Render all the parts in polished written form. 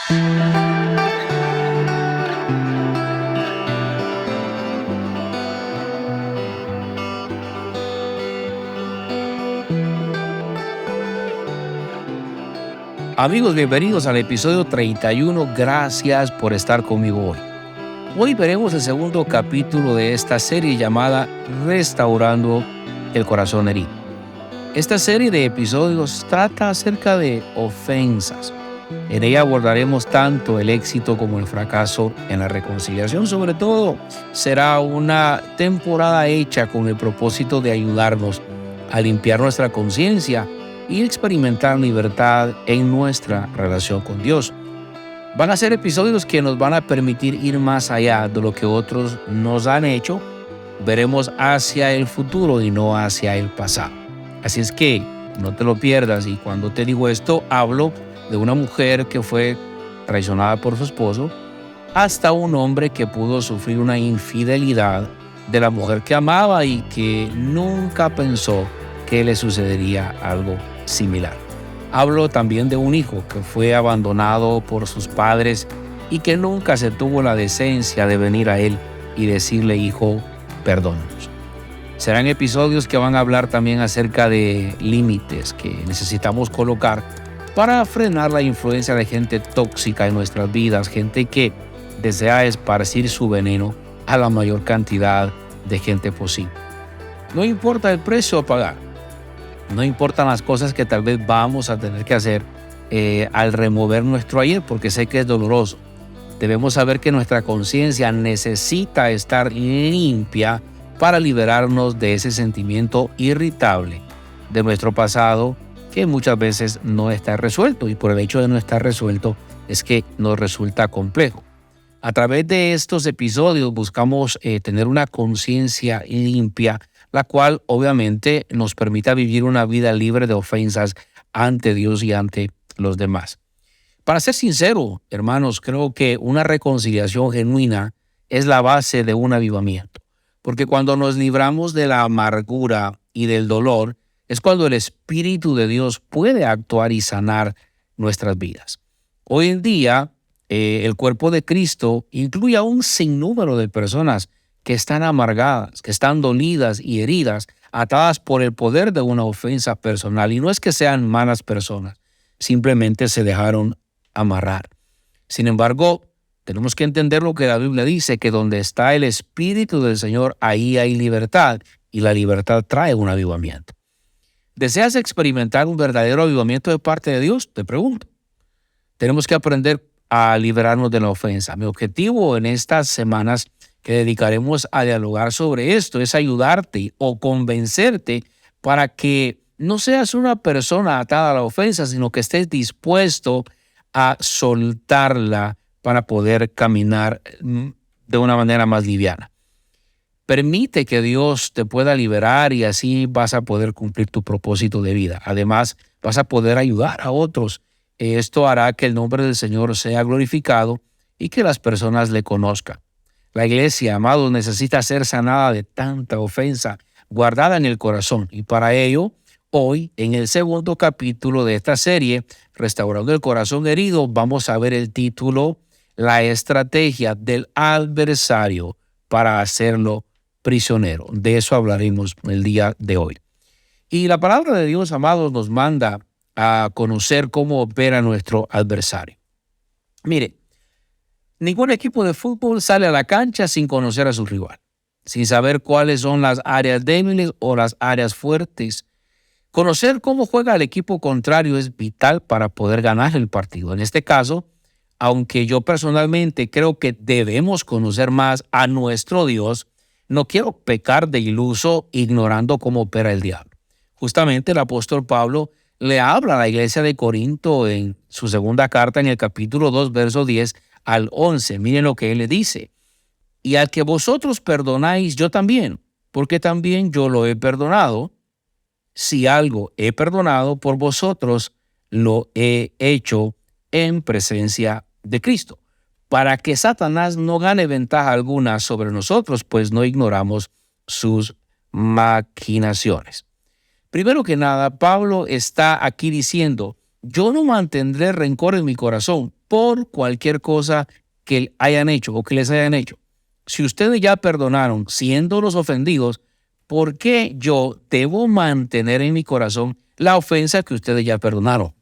Amigos, bienvenidos al episodio 31. Gracias por estar conmigo hoy. Hoy veremos el segundo capítulo de esta serie llamada Restaurando el Corazón Herido. Esta serie de episodios trata acerca de ofensas. En ella abordaremos tanto el éxito como el fracaso en la reconciliación. Sobre todo, será una temporada hecha con el propósito de ayudarnos a limpiar nuestra conciencia y experimentar libertad en nuestra relación con Dios. Van a ser episodios que nos van a permitir ir más allá de lo que otros nos han hecho. Veremos hacia el futuro y no hacia el pasado. Así es que no te lo pierdas. Y cuando te digo esto, hablo de una mujer que fue traicionada por su esposo, hasta un hombre que pudo sufrir una infidelidad de la mujer que amaba y que nunca pensó que le sucedería algo similar. Hablo también de un hijo que fue abandonado por sus padres y que nunca se tuvo la decencia de venir a él y decirle: hijo, perdónanos. Serán episodios que van a hablar también acerca de límites que necesitamos colocar para frenar la influencia de gente tóxica en nuestras vidas, gente que desea esparcir su veneno a la mayor cantidad de gente posible. No importa el precio a pagar. No importan las cosas que tal vez vamos a tener que hacer al remover nuestro ayer, porque sé que es doloroso. Debemos saber que nuestra conciencia necesita estar limpia para liberarnos de ese sentimiento irritable de nuestro pasado que muchas veces no está resuelto, y por el hecho de no estar resuelto es que nos resulta complejo. A través de estos episodios buscamos tener una conciencia limpia, la cual obviamente nos permita vivir una vida libre de ofensas ante Dios y ante los demás. Para ser sincero, hermanos, creo que una reconciliación genuina es la base de un avivamiento, porque cuando nos libramos de la amargura y del dolor, es cuando el Espíritu de Dios puede actuar y sanar nuestras vidas. Hoy en día, el cuerpo de Cristo incluye a un sinnúmero de personas que están amargadas, que están dolidas y heridas, atadas por el poder de una ofensa personal. Y no es que sean malas personas, simplemente se dejaron amarrar. Sin embargo, tenemos que entender lo que la Biblia dice, que donde está el Espíritu del Señor, ahí hay libertad, y la libertad trae un avivamiento. ¿Deseas experimentar un verdadero avivamiento de parte de Dios? Te pregunto. Tenemos que aprender a liberarnos de la ofensa. Mi objetivo en estas semanas que dedicaremos a dialogar sobre esto es ayudarte o convencerte para que no seas una persona atada a la ofensa, sino que estés dispuesto a soltarla para poder caminar de una manera más liviana. Permite que Dios te pueda liberar y así vas a poder cumplir tu propósito de vida. Además, vas a poder ayudar a otros. Esto hará que el nombre del Señor sea glorificado y que las personas le conozcan. La iglesia, amados, necesita ser sanada de tanta ofensa guardada en el corazón. Y para ello, hoy, en el segundo capítulo de esta serie, Restaurando el Corazón Herido, vamos a ver el título: La estrategia del adversario para hacerlo prisionero. De eso hablaremos el día de hoy. Y la palabra de Dios, amados, nos manda a conocer cómo opera nuestro adversario. Mire, ningún equipo de fútbol sale a la cancha sin conocer a su rival, sin saber cuáles son las áreas débiles o las áreas fuertes. Conocer cómo juega el equipo contrario es vital para poder ganar el partido. En este caso, aunque yo personalmente creo que debemos conocer más a nuestro Dios, no quiero pecar de iluso ignorando cómo opera el diablo. Justamente el apóstol Pablo le habla a la iglesia de Corinto en su segunda carta, en el capítulo 2, verso 10 al 11. Miren lo que él le dice: y al que vosotros perdonáis, yo también, porque también yo lo he perdonado. Si algo he perdonado por vosotros, lo he hecho en presencia de Cristo, para que Satanás no gane ventaja alguna sobre nosotros, pues no ignoramos sus maquinaciones. Primero que nada, Pablo está aquí diciendo: yo no mantendré rencor en mi corazón, por cualquier cosa que hayan hecho o que les hayan hecho. Si ustedes ya perdonaron siendo los ofendidos, ¿por qué yo debo mantener en mi corazón la ofensa que ustedes ya perdonaron?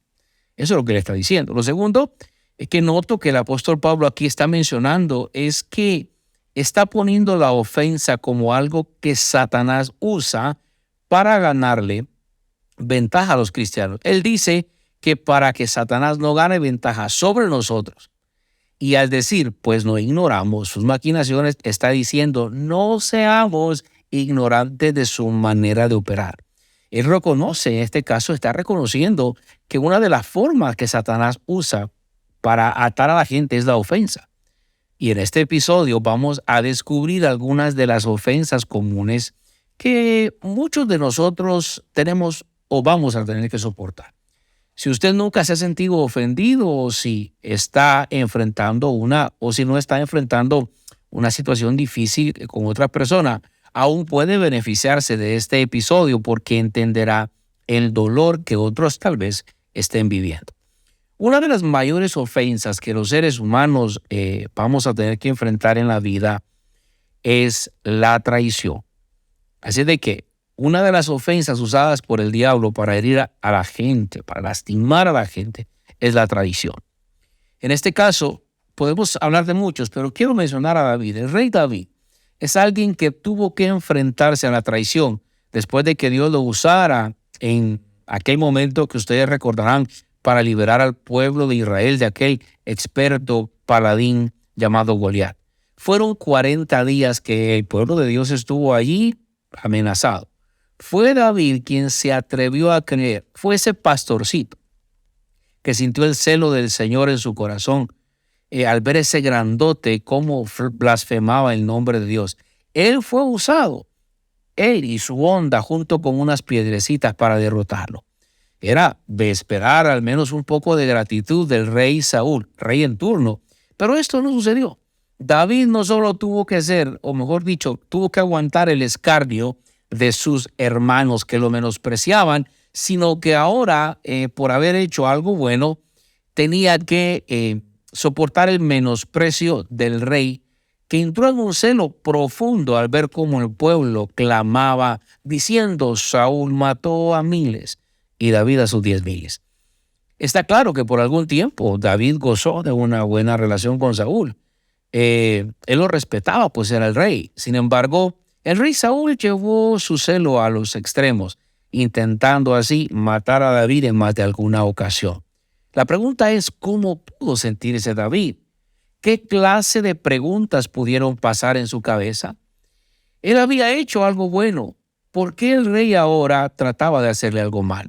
Eso es lo que le está diciendo. Lo segundo es que noto que el apóstol Pablo aquí está mencionando es que está poniendo la ofensa como algo que Satanás usa para ganarle ventaja a los cristianos. Él dice que para que Satanás no gane ventaja sobre nosotros, y al decir, pues no ignoramos sus maquinaciones, está diciendo, no seamos ignorantes de su manera de operar. Él reconoce, en este caso, está reconociendo que una de las formas que Satanás usa para atar a la gente es la ofensa. Y en este episodio vamos a descubrir algunas de las ofensas comunes que muchos de nosotros tenemos o vamos a tener que soportar. Si usted nunca se ha sentido ofendido o si está enfrentando o si no está enfrentando una situación difícil con otra persona, aún puede beneficiarse de este episodio porque entenderá el dolor que otros tal vez estén viviendo. Una de las mayores ofensas que los seres humanos vamos a tener que enfrentar en la vida es la traición. Así de que una de las ofensas usadas por el diablo para herir a la gente, para lastimar a la gente, es la traición. En este caso, podemos hablar de muchos, pero quiero mencionar a David. El rey David es alguien que tuvo que enfrentarse a la traición después de que Dios lo usara en aquel momento que ustedes recordarán para liberar al pueblo de Israel de aquel experto paladín llamado Goliat. Fueron 40 días que el pueblo de Dios estuvo allí amenazado. Fue David quien se atrevió a creer, fue ese pastorcito que sintió el celo del Señor en su corazón al ver ese grandote cómo blasfemaba el nombre de Dios. Él fue usado, él y su onda junto con unas piedrecitas para derrotarlo. Era de esperar al menos un poco de gratitud del rey Saúl, rey en turno, pero esto no sucedió. David no solo tuvo que ser, o mejor dicho, tuvo que aguantar el escarnio de sus hermanos que lo menospreciaban, sino que ahora, por haber hecho algo bueno, tenía que soportar el menosprecio del rey, que entró en un celo profundo al ver cómo el pueblo clamaba, diciendo, Saúl mató a miles y David a sus 10,000. Está claro que por algún tiempo David gozó de una buena relación con Saúl. Él lo respetaba, pues era el rey. Sin embargo, el rey Saúl llevó su celo a los extremos, intentando así matar a David en más de alguna ocasión. La pregunta es, ¿cómo pudo sentirse David? ¿Qué clase de preguntas pudieron pasar en su cabeza? Él había hecho algo bueno. ¿Por qué el rey ahora trataba de hacerle algo malo?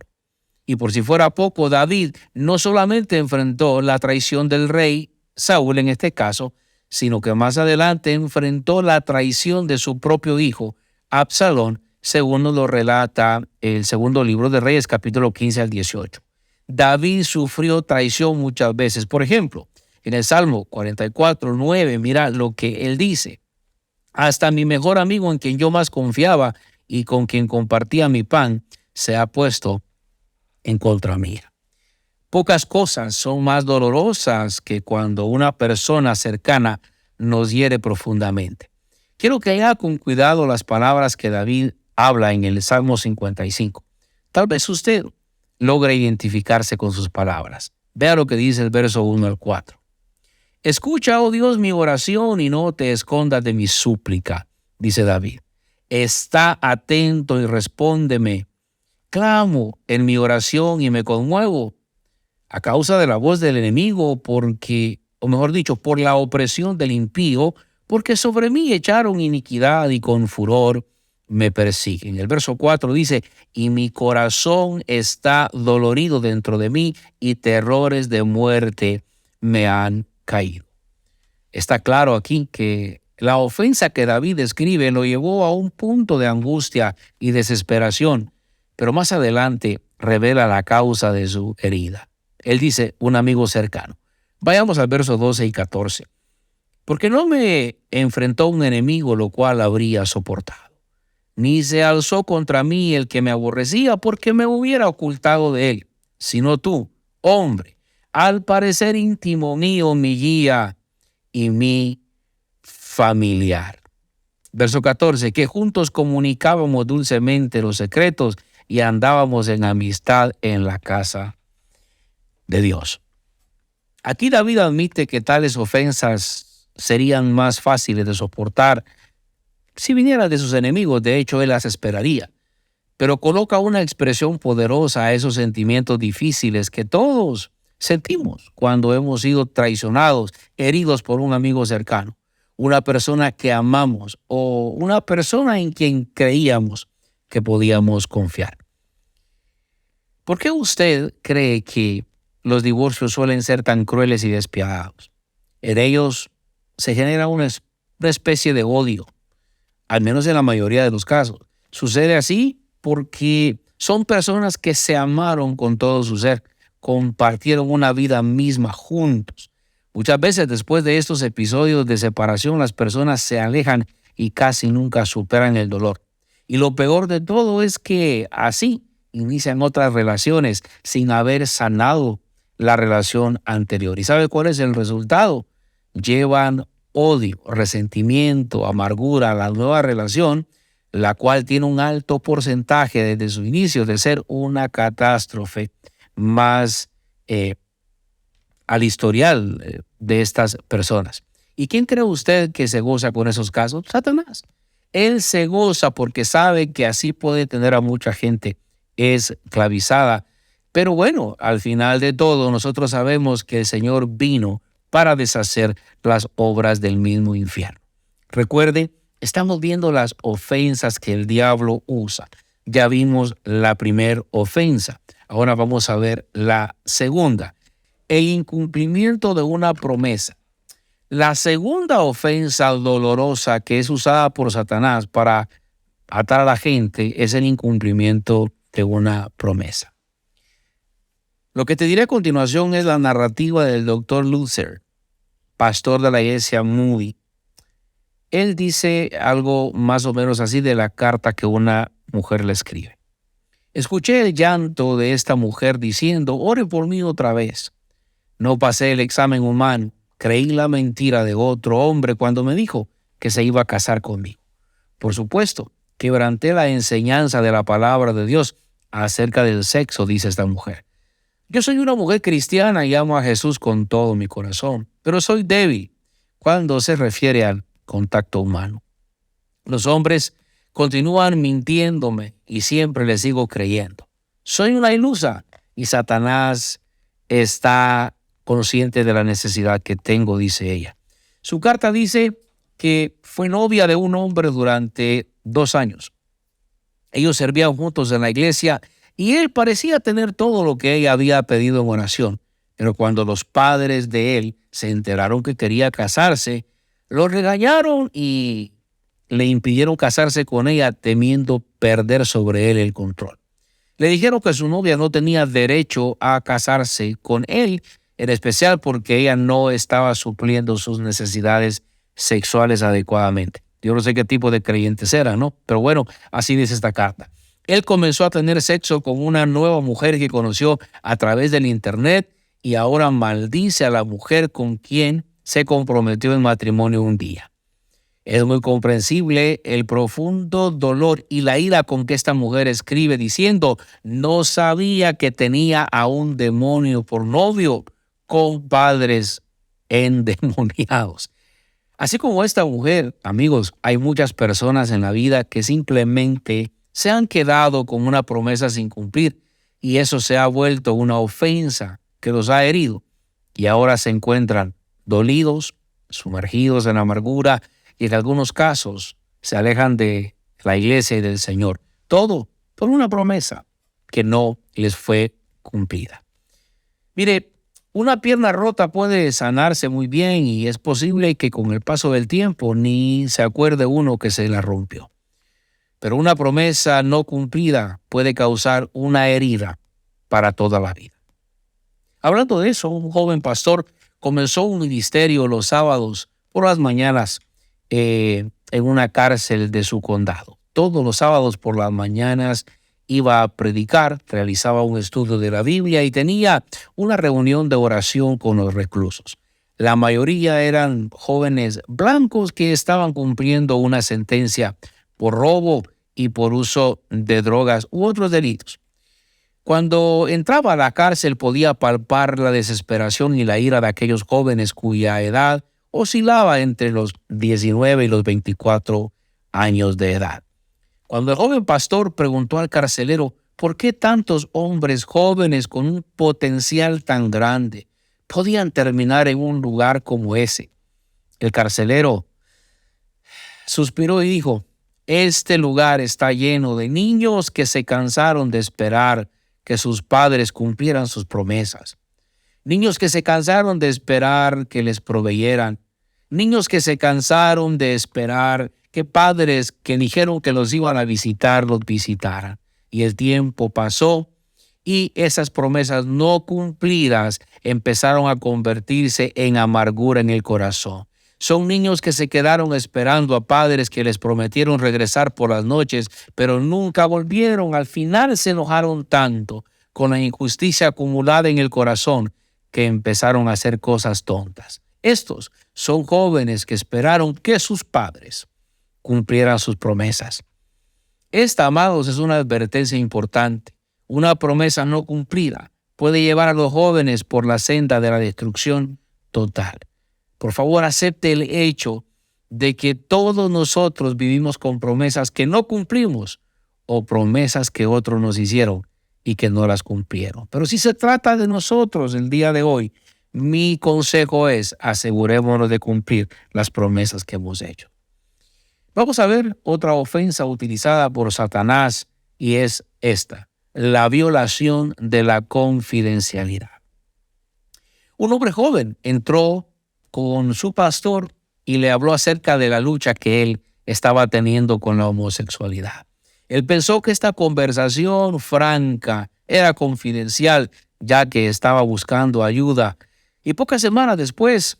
Y por si fuera poco, David no solamente enfrentó la traición del rey, Saúl en este caso, sino que más adelante enfrentó la traición de su propio hijo, Absalón, según nos lo relata el segundo libro de Reyes, capítulo 15 al 18. David sufrió traición muchas veces. Por ejemplo, en el Salmo 44:9, mira lo que él dice. Hasta mi mejor amigo en quien yo más confiaba y con quien compartía mi pan, se ha puesto en contra mía. Pocas cosas son más dolorosas que cuando una persona cercana nos hiere profundamente. Quiero que haga con cuidado las palabras que David habla en el Salmo 55. Tal vez usted logre identificarse con sus palabras. Vea lo que dice el verso 1 al 4. Escucha, oh Dios, mi oración y no te escondas de mi súplica, dice David. Está atento y respóndeme. Clamo en mi oración y me conmuevo a causa de la voz del enemigo, porque, o mejor dicho, por la opresión del impío, porque sobre mí echaron iniquidad y con furor me persiguen. El verso 4 dice, y mi corazón está dolorido dentro de mí y terrores de muerte me han caído. Está claro aquí que la ofensa que David describe lo llevó a un punto de angustia y desesperación, pero más adelante revela la causa de su herida. Él dice, un amigo cercano. Vayamos al verso 12 y 14. Porque no me enfrentó un enemigo, lo cual habría soportado. Ni se alzó contra mí el que me aborrecía, porque me hubiera ocultado de él. Sino tú, hombre, al parecer íntimo mío, mi guía y mi familiar. Verso 14, que juntos comunicábamos dulcemente los secretos y andábamos en amistad en la casa de Dios. Aquí David admite que tales ofensas serían más fáciles de soportar si vinieran de sus enemigos. De hecho, él las esperaría. Pero coloca una expresión poderosa a esos sentimientos difíciles que todos sentimos cuando hemos sido traicionados, heridos por un amigo cercano, una persona que amamos o una persona en quien creíamos que podíamos confiar. ¿Por qué usted cree que los divorcios suelen ser tan crueles y despiadados? En ellos se genera una especie de odio, al menos en la mayoría de los casos. Sucede así porque son personas que se amaron con todo su ser, compartieron una vida misma juntos. Muchas veces después de estos episodios de separación, las personas se alejan y casi nunca superan el dolor. Y lo peor de todo es que así inician otras relaciones sin haber sanado la relación anterior. ¿Y sabe cuál es el resultado? Llevan odio, resentimiento, amargura a la nueva relación, la cual tiene un alto porcentaje desde su inicio de ser una catástrofe más al historial de estas personas. ¿Y quién cree usted que se goza con esos casos? Satanás. Él se goza porque sabe que así puede tener a mucha gente esclavizada. Pero bueno, al final de todo, nosotros sabemos que el Señor vino para deshacer las obras del mismo infierno. Recuerde, estamos viendo las ofensas que el diablo usa. Ya vimos la primera ofensa. Ahora vamos a ver la segunda. El incumplimiento de una promesa. La segunda ofensa dolorosa que es usada por Satanás para atar a la gente es el incumplimiento de una promesa. Lo que te diré a continuación es la narrativa del Dr. Luther, pastor de la iglesia Moody. Él dice algo más o menos así de la carta que una mujer le escribe. Escuché el llanto de esta mujer diciendo, ore por mí otra vez. No pasé el examen humano. Creí la mentira de otro hombre cuando me dijo que se iba a casar conmigo. Por supuesto, quebranté la enseñanza de la palabra de Dios acerca del sexo, dice esta mujer. Yo soy una mujer cristiana y amo a Jesús con todo mi corazón, pero soy débil cuando se refiere al contacto humano. Los hombres continúan mintiéndome y siempre les sigo creyendo. Soy una ilusa y Satanás está consciente de la necesidad que tengo, dice ella. Su carta dice que fue novia de un hombre durante 2 años. Ellos servían juntos en la iglesia y él parecía tener todo lo que ella había pedido en oración. Pero cuando los padres de él se enteraron que quería casarse, lo regañaron y le impidieron casarse con ella temiendo perder sobre él el control. Le dijeron que su novia no tenía derecho a casarse con él, en especial porque ella no estaba supliendo sus necesidades sexuales adecuadamente. Yo no sé qué tipo de creyentes eran, ¿no? Pero bueno, así dice esta carta. Él comenzó a tener sexo con una nueva mujer que conoció a través del internet y ahora maldice a la mujer con quien se comprometió en matrimonio un día. Es muy comprensible el profundo dolor y la ira con que esta mujer escribe diciendo, no sabía que tenía a un demonio por novio con padres endemoniados. Así como esta mujer, amigos, hay muchas personas en la vida que simplemente se han quedado con una promesa sin cumplir y eso se ha vuelto una ofensa que los ha herido y ahora se encuentran dolidos, sumergidos en amargura y en algunos casos se alejan de la iglesia y del Señor. Todo por una promesa que no les fue cumplida. Mire, una pierna rota puede sanarse muy bien y es posible que con el paso del tiempo ni se acuerde uno que se la rompió. Pero una promesa no cumplida puede causar una herida para toda la vida. Hablando de eso, un joven pastor comenzó un ministerio los sábados por las mañanas en una cárcel de su condado. Todos los sábados por las mañanas iba a predicar, realizaba un estudio de la Biblia y tenía una reunión de oración con los reclusos. La mayoría eran jóvenes blancos que estaban cumpliendo una sentencia por robo y por uso de drogas u otros delitos. Cuando entraba a la cárcel podía palpar la desesperación y la ira de aquellos jóvenes cuya edad oscilaba entre los 19 y los 24 años de edad. Cuando el joven pastor preguntó al carcelero por qué tantos hombres jóvenes con un potencial tan grande podían terminar en un lugar como ese, el carcelero suspiró y dijo: este lugar está lleno de niños que se cansaron de esperar que sus padres cumplieran sus promesas. Niños que se cansaron de esperar que les proveyeran. Niños que se cansaron de esperar que padres que dijeron que los iban a visitar, los visitaran. Y el tiempo pasó y esas promesas no cumplidas empezaron a convertirse en amargura en el corazón. Son niños que se quedaron esperando a padres que les prometieron regresar por las noches, pero nunca volvieron. Al final se enojaron tanto con la injusticia acumulada en el corazón que empezaron a hacer cosas tontas. Estos son jóvenes que esperaron que sus padres cumplieran sus promesas. Esta, amados, es una advertencia importante. Una promesa no cumplida puede llevar a los jóvenes por la senda de la destrucción total. Por favor, acepte el hecho de que todos nosotros vivimos con promesas que no cumplimos o promesas que otros nos hicieron y que no las cumplieron. Pero si se trata de nosotros el día de hoy, mi consejo es: asegurémonos de cumplir las promesas que hemos hecho. Vamos a ver otra ofensa utilizada por Satanás y es esta: la violación de la confidencialidad. Un hombre joven entró con su pastor y le habló acerca de la lucha que él estaba teniendo con la homosexualidad. Él pensó que esta conversación franca era confidencial, ya que estaba buscando ayuda. Y pocas semanas después,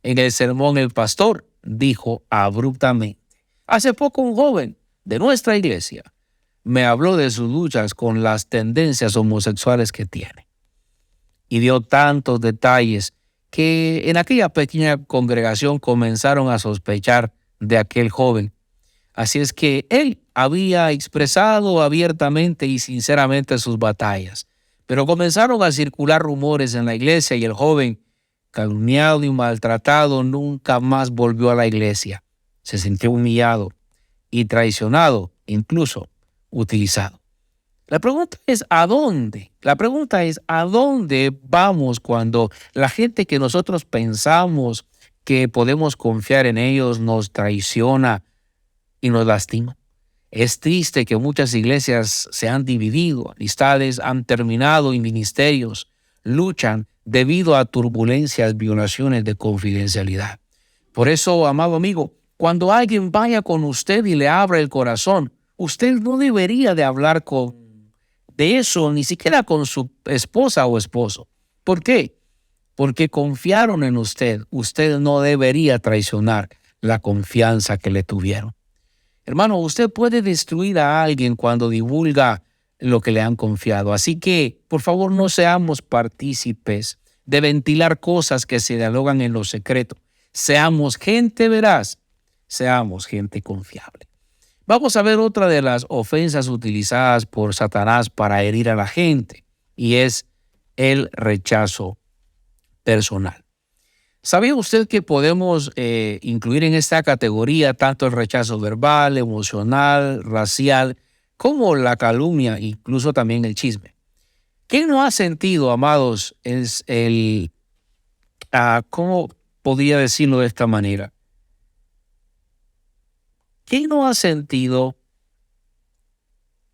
en el sermón, el pastor dijo abruptamente: hace poco un joven de nuestra iglesia me habló de sus luchas con las tendencias homosexuales que tiene. Y dio tantos detalles que en aquella pequeña congregación comenzaron a sospechar de aquel joven. Así es que él había expresado abiertamente y sinceramente sus batallas, pero comenzaron a circular rumores en la iglesia y el joven, calumniado y maltratado, nunca más volvió a la iglesia. Se sintió humillado y traicionado, incluso utilizado. La pregunta es ¿a dónde? La pregunta es ¿a dónde vamos cuando la gente que nosotros pensamos que podemos confiar en ellos nos traiciona y nos lastima? Es triste que muchas iglesias se han dividido, amistades han terminado y ministerios luchan debido a turbulencias, violaciones de confidencialidad. Por eso, amado amigo, cuando alguien vaya con usted y le abra el corazón, usted no debería de hablar de eso, ni siquiera con su esposa o esposo. ¿Por qué? Porque confiaron en usted. Usted no debería traicionar la confianza que le tuvieron. Hermano, usted puede destruir a alguien cuando divulga lo que le han confiado. Así que, por favor, no seamos partícipes de ventilar cosas que se dialogan en lo secreto. Seamos gente veraz, seamos gente confiable. Vamos a ver otra de las ofensas utilizadas por Satanás para herir a la gente, y es el rechazo personal. ¿Sabía usted que podemos incluir en esta categoría tanto el rechazo verbal, emocional, racial, como la calumnia, incluso también el chisme? ¿Quién no ha sentido, amados, cómo podría decirlo de esta manera? ¿Quién no ha sentido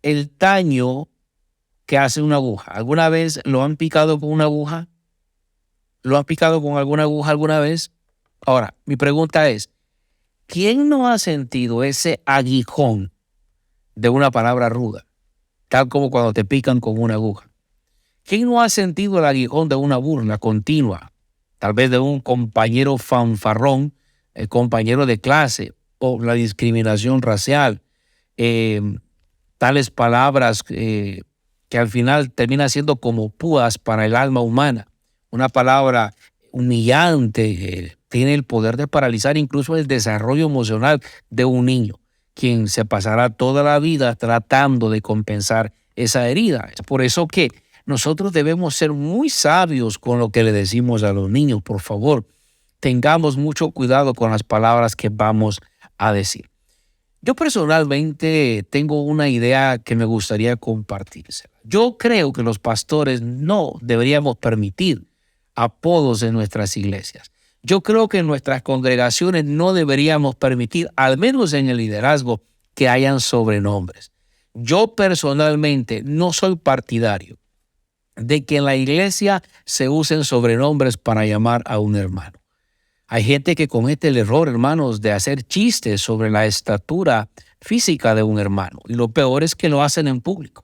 el daño que hace una aguja? ¿Alguna vez lo han picado con una aguja? ¿Lo han picado con alguna aguja alguna vez? Ahora, mi pregunta es, ¿quién no ha sentido ese aguijón de una palabra ruda, tal como cuando te pican con una aguja? ¿Quién no ha sentido el aguijón de una burla continua, tal vez de un compañero fanfarrón, compañero de clase, o la discriminación racial, tales palabras que al final termina siendo como púas para el alma humana. Una palabra humillante tiene el poder de paralizar incluso el desarrollo emocional de un niño, quien se pasará toda la vida tratando de compensar esa herida. Es por eso que nosotros debemos ser muy sabios con lo que le decimos a los niños. Por favor, tengamos mucho cuidado con las palabras que vamos a decir. Yo personalmente tengo una idea que me gustaría compartirse. Yo creo que los pastores no deberíamos permitir apodos en nuestras iglesias. Yo creo que en nuestras congregaciones no deberíamos permitir, al menos en el liderazgo, que hayan sobrenombres. Yo personalmente no soy partidario de que en la iglesia se usen sobrenombres para llamar a un hermano. Hay gente que comete el error, hermanos, de hacer chistes sobre la estatura física de un hermano. Y lo peor es que lo hacen en público.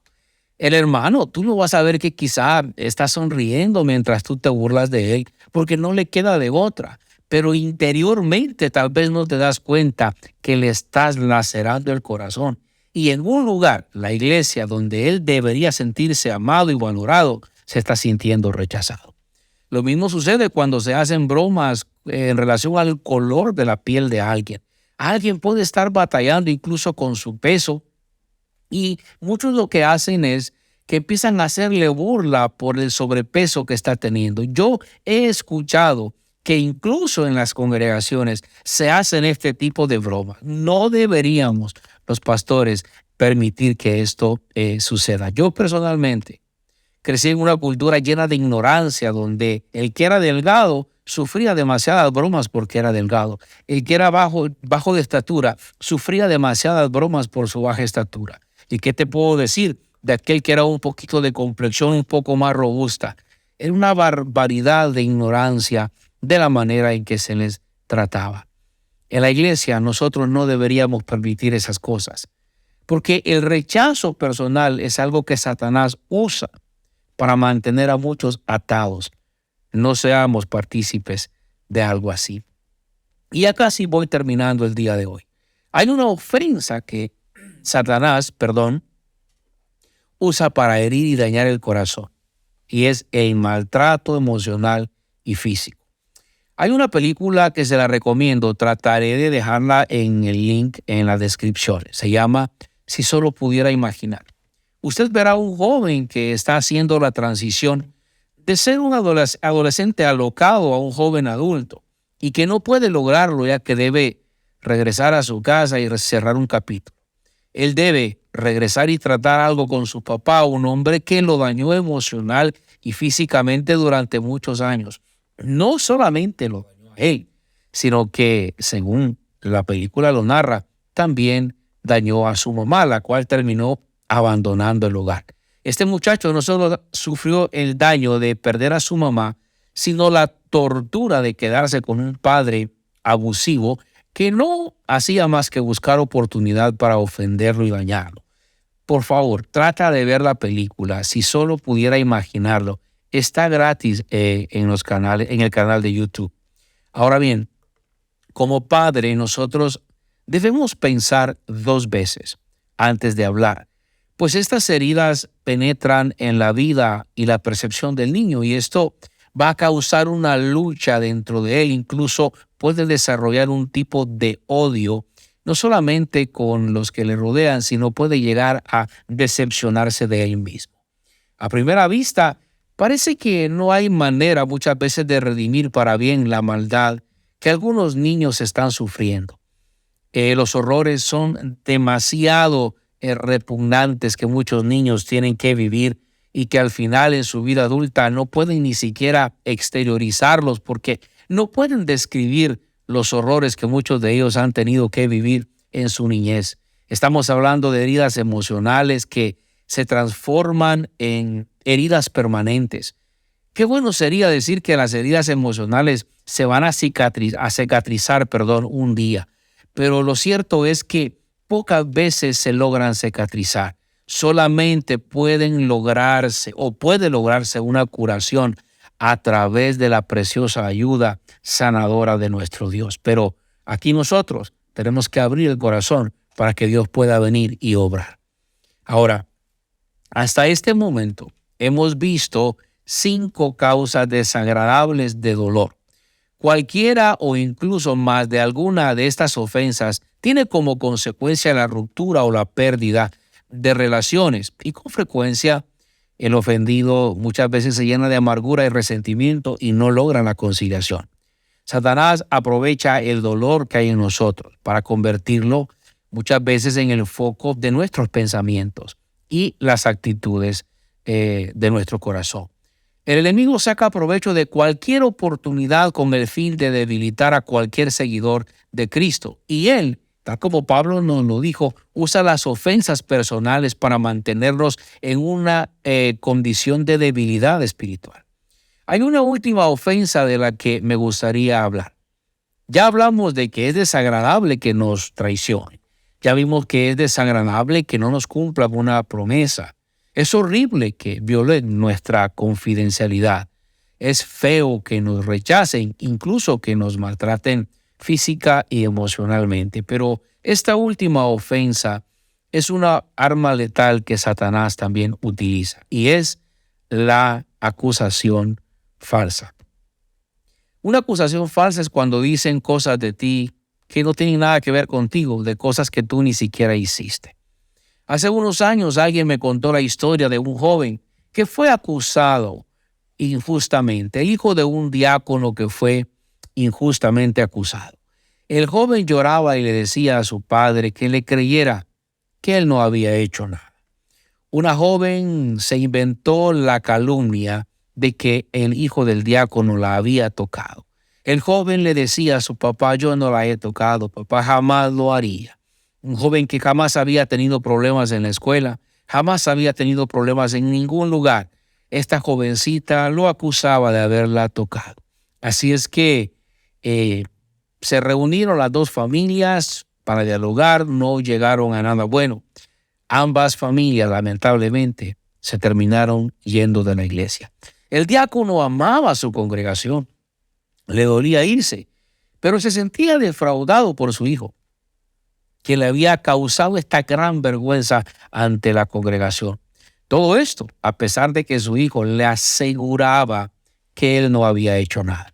El hermano, tú no vas a ver que quizá está sonriendo mientras tú te burlas de él, porque no le queda de otra. Pero interiormente tal vez no te das cuenta que le estás lacerando el corazón. Y en un lugar, la iglesia, donde él debería sentirse amado y valorado, se está sintiendo rechazado. Lo mismo sucede cuando se hacen bromas en relación al color de la piel de alguien. Alguien puede estar batallando incluso con su peso y muchos lo que hacen es que empiezan a hacerle burla por el sobrepeso que está teniendo. Yo he escuchado que incluso en las congregaciones se hacen este tipo de bromas. No deberíamos los pastores permitir que esto suceda. Yo personalmente crecí en una cultura llena de ignorancia, donde el que era delgado sufría demasiadas bromas porque era delgado. El que era bajo de estatura sufría demasiadas bromas por su baja estatura. ¿Y qué te puedo decir de aquel que era un poquito de complexión un poco más robusta? Era una barbaridad de ignorancia de la manera en que se les trataba. En la iglesia nosotros no deberíamos permitir esas cosas, porque el rechazo personal es algo que Satanás usa para mantener a muchos atados. No seamos partícipes de algo así. Y ya casi voy terminando el día de hoy. Hay una ofensa que Satanás, usa para herir y dañar el corazón, y es el maltrato emocional y físico. Hay una película que se la recomiendo, trataré de dejarla en el link en la descripción. Se llama Si solo pudiera imaginar. Usted verá a un joven que está haciendo la transición de ser un adolescente alocado a un joven adulto y que no puede lograrlo ya que debe regresar a su casa y cerrar un capítulo. Él debe regresar y tratar algo con su papá, un hombre que lo dañó emocional y físicamente durante muchos años. No solamente lo dañó a él, sino que, según la película lo narra, también dañó a su mamá, la cual terminó abandonando el hogar. Este muchacho no solo sufrió el daño de perder a su mamá, sino la tortura de quedarse con un padre abusivo que no hacía más que buscar oportunidad para ofenderlo y dañarlo. Por favor, trata de ver la película. Si solo pudiera imaginarlo, está gratis en el canal de YouTube. Ahora bien, como padre, nosotros debemos pensar 2 veces antes de hablar, pues estas heridas penetran en la vida y la percepción del niño y esto va a causar una lucha dentro de él, incluso puede desarrollar un tipo de odio, no solamente con los que le rodean, sino puede llegar a decepcionarse de él mismo. A primera vista, parece que no hay manera muchas veces de redimir para bien la maldad que algunos niños están sufriendo. Los horrores son demasiado repugnantes que muchos niños tienen que vivir y que al final en su vida adulta no pueden ni siquiera exteriorizarlos porque no pueden describir los horrores que muchos de ellos han tenido que vivir en su niñez. Estamos hablando de heridas emocionales que se transforman en heridas permanentes. Qué bueno sería decir que las heridas emocionales se van a cicatrizar un día, pero lo cierto es que pocas veces se logran cicatrizar. Solamente puede lograrse una curación a través de la preciosa ayuda sanadora de nuestro Dios. Pero aquí nosotros tenemos que abrir el corazón para que Dios pueda venir y obrar. Ahora, hasta este momento hemos visto 5 causas desagradables de dolor. Cualquiera o incluso más de alguna de estas ofensas tiene como consecuencia la ruptura o la pérdida de relaciones, y con frecuencia el ofendido muchas veces se llena de amargura y resentimiento y no logra la conciliación. Satanás aprovecha el dolor que hay en nosotros para convertirlo muchas veces en el foco de nuestros pensamientos y las actitudes de nuestro corazón. El enemigo saca provecho de cualquier oportunidad con el fin de debilitar a cualquier seguidor de Cristo. Y él, tal como Pablo nos lo dijo, usa las ofensas personales para mantenernos en una condición de debilidad espiritual. Hay una última ofensa de la que me gustaría hablar. Ya hablamos de que es desagradable que nos traicionen. Ya vimos que es desagradable que no nos cumplan una promesa. Es horrible que violen nuestra confidencialidad. Es feo que nos rechacen, incluso que nos maltraten física y emocionalmente. Pero esta última ofensa es una arma letal que Satanás también utiliza, y es la acusación falsa. Una acusación falsa es cuando dicen cosas de ti que no tienen nada que ver contigo, de cosas que tú ni siquiera hiciste. Hace unos años alguien me contó la historia de un joven que fue acusado injustamente, el hijo de un diácono que fue injustamente acusado. El joven lloraba y le decía a su padre que le creyera, que él no había hecho nada. Una joven se inventó la calumnia de que el hijo del diácono la había tocado. El joven le decía a su papá: yo no la he tocado, papá, jamás lo haría. Un joven que jamás había tenido problemas en la escuela, jamás había tenido problemas en ningún lugar. Esta jovencita lo acusaba de haberla tocado. Así es que se reunieron las dos familias para dialogar, no llegaron a nada bueno. Ambas familias, lamentablemente, se terminaron yendo de la iglesia. El diácono amaba a su congregación, le dolía irse, pero se sentía defraudado por su hijo, que le había causado esta gran vergüenza ante la congregación. Todo esto a pesar de que su hijo le aseguraba que él no había hecho nada.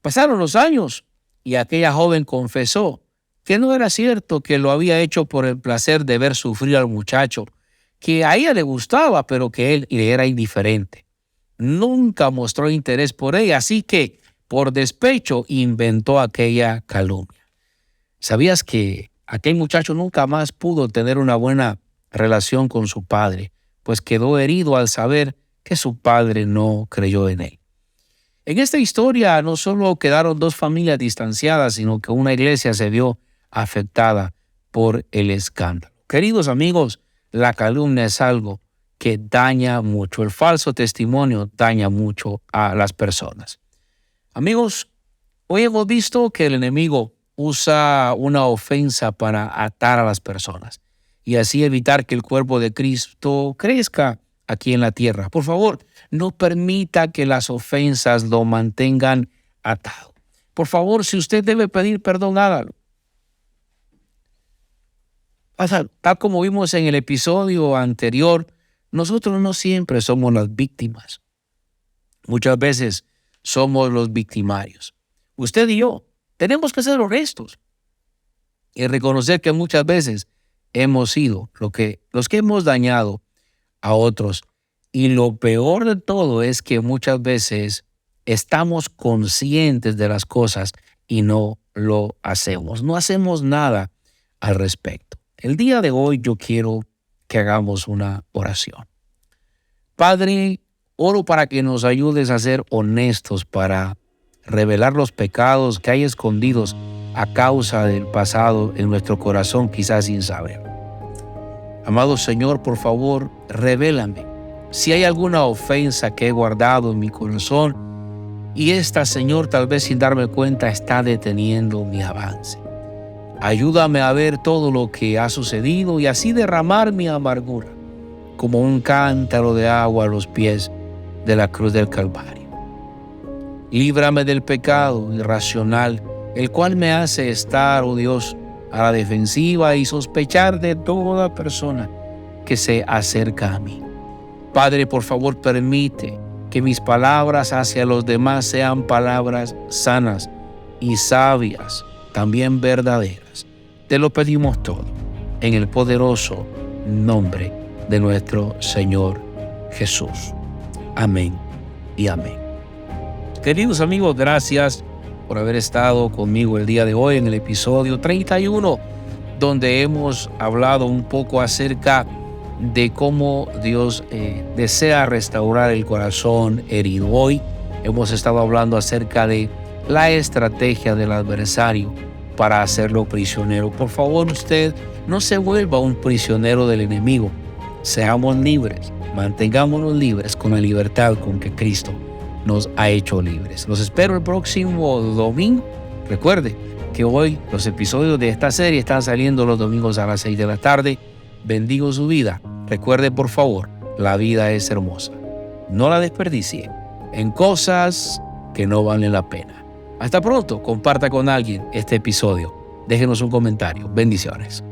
Pasaron los años y aquella joven confesó que no era cierto, que lo había hecho por el placer de ver sufrir al muchacho, que a ella le gustaba, pero que él le era indiferente. Nunca mostró interés por ella, así que por despecho inventó aquella calumnia. ¿Sabías que aquel muchacho nunca más pudo tener una buena relación con su padre, pues quedó herido al saber que su padre no creyó en él? En esta historia no solo quedaron dos familias distanciadas, sino que una iglesia se vio afectada por el escándalo. Queridos amigos, la calumnia es algo que daña mucho. El falso testimonio daña mucho a las personas. Amigos, hoy hemos visto que el enemigo usa una ofensa para atar a las personas y así evitar que el cuerpo de Cristo crezca aquí en la tierra. Por favor, no permita que las ofensas lo mantengan atado. Por favor, si usted debe pedir perdón, hágalo. Tal como vimos en el episodio anterior, nosotros no siempre somos las víctimas. Muchas veces somos los victimarios. Usted y yo tenemos que ser honestos y reconocer que muchas veces hemos sido los que hemos dañado a otros. Y lo peor de todo es que muchas veces estamos conscientes de las cosas y no lo hacemos. No hacemos nada al respecto. El día de hoy yo quiero que hagamos una oración. Padre, oro para que nos ayudes a ser honestos, para revelar los pecados que hay escondidos a causa del pasado en nuestro corazón, quizás sin saber. Amado Señor, por favor, revélame si hay alguna ofensa que he guardado en mi corazón y esta, Señor, tal vez sin darme cuenta, está deteniendo mi avance. Ayúdame a ver todo lo que ha sucedido y así derramar mi amargura como un cántaro de agua a los pies de la cruz del Calvario. Líbrame del pecado irracional, el cual me hace estar, oh Dios, a la defensiva y sospechar de toda persona que se acerca a mí. Padre, por favor, permite que mis palabras hacia los demás sean palabras sanas y sabias, también verdaderas. Te lo pedimos todo en el poderoso nombre de nuestro Señor Jesús. Amén y amén. Queridos amigos, gracias por haber estado conmigo el día de hoy en el episodio 31, donde hemos hablado un poco acerca de cómo Dios desea restaurar el corazón herido. Hoy hemos estado hablando acerca de la estrategia del adversario para hacerlo prisionero. Por favor, usted no se vuelva un prisionero del enemigo. Seamos libres, mantengámonos libres con la libertad con que Cristo nos ha hecho libres. Los espero el próximo domingo. Recuerde que hoy los episodios de esta serie están saliendo los domingos a las 6 de la tarde. Bendigo su vida. Recuerde, por favor, la vida es hermosa. No la desperdicie en cosas que no valen la pena. Hasta pronto. Comparta con alguien este episodio. Déjenos un comentario. Bendiciones.